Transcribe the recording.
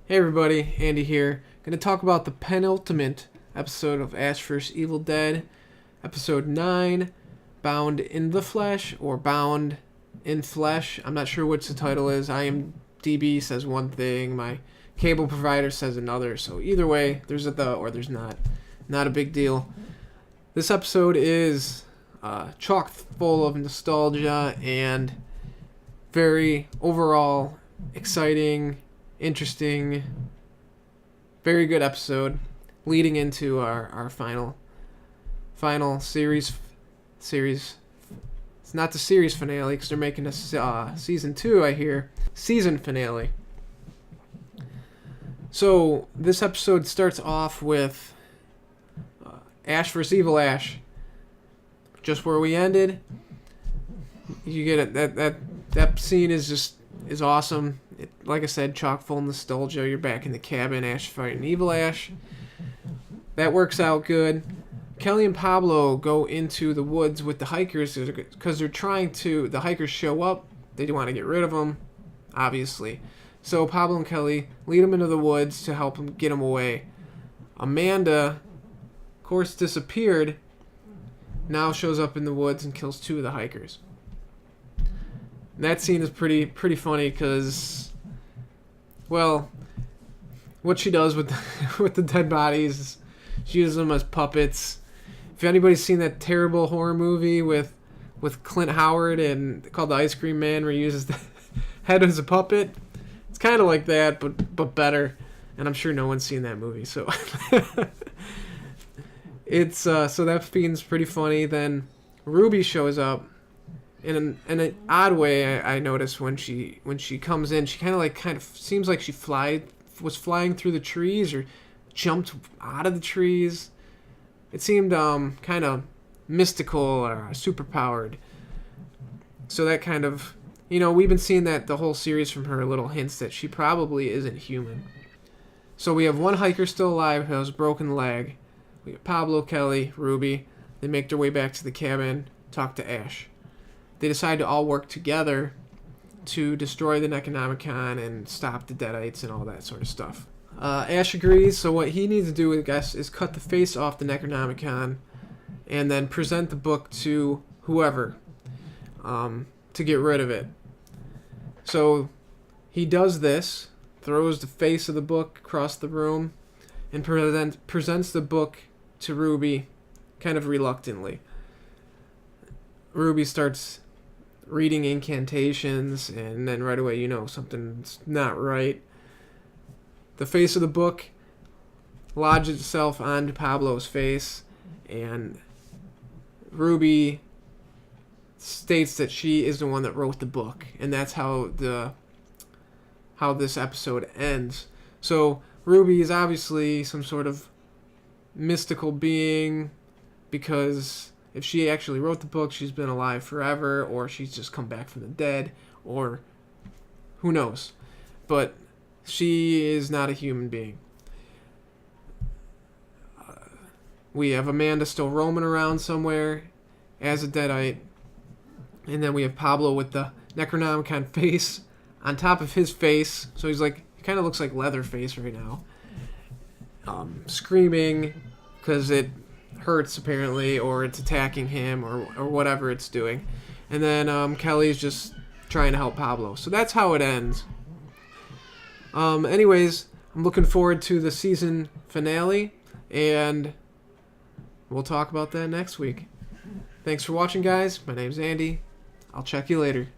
Hey everybody, Andy here. Going to talk about the penultimate episode of Ash vs. Evil Dead, episode 9, Bound in the Flesh, or Bound in Flesh. I'm not sure which the title is. IMDb says one thing, my cable provider says another, so either way, there's a the or there's not. Not a big deal. This episode is chock full of nostalgia and very overall exciting, interesting, very good episode leading into our final series. It's not the series finale because they're making a season 2, I hear. Season finale. So this episode starts off with Ash vs. Evil Ash. Just where we ended. You get it. That scene is awesome. Like I said, chock full of nostalgia. You're back in the cabin, Ash fighting Evil Ash. That works out good. Kelly and Pablo go into the woods with the hikers because they're trying to. The hikers show up. They want to get rid of them, obviously. So Pablo and Kelly lead them into the woods to help them get them away. Amanda, of course, disappeared. Now shows up in the woods and kills 2 of the hikers. That scene is pretty funny because, well, what she does with with the dead bodies, she uses them as puppets. If anybody's seen that terrible horror movie with Clint Howard and called The Ice Cream Man, where he uses the head as a puppet, it's kind of like that, but better. And I'm sure no one's seen that movie, so it's so that scene's pretty funny. Then Ruby shows up. In an odd way, I noticed when she comes in, she kind of seems like she was flying through the trees or jumped out of the trees. It seemed kind of mystical or superpowered. So that kind of, we've been seeing that the whole series from her, little hints that she probably isn't human. So we have one hiker still alive who has a broken leg. We have Pablo, Kelly, Ruby. They make their way back to the cabin, talk to Ash. They decide to all work together to destroy the Necronomicon and stop the Deadites and all that sort of stuff. Ash agrees, so what he needs to do, I guess, is cut the face off the Necronomicon and then present the book to whoever to get rid of it. So he does this, throws the face of the book across the room, and presents the book to Ruby kind of reluctantly. Ruby starts reading incantations, and then right away something's not right. The face of the book lodges itself onto Pablo's face, and Ruby states that she is the one that wrote the book, and that's how this episode ends. So Ruby is obviously some sort of mystical being, because if she actually wrote the book, she's been alive forever, or she's just come back from the dead, or who knows. But she is not a human being. We have Amanda still roaming around somewhere as a Deadite. And then we have Pablo with the Necronomicon face on top of his face. So he kind of looks like Leatherface right now. Screaming because it hurts apparently, or it's attacking him, or whatever it's doing. And then Kelly's just trying to help Pablo. So that's how it ends. Anyways, I'm looking forward to the season finale, and we'll talk about that next week. Thanks for watching, guys. My name's Andy. I'll check you later.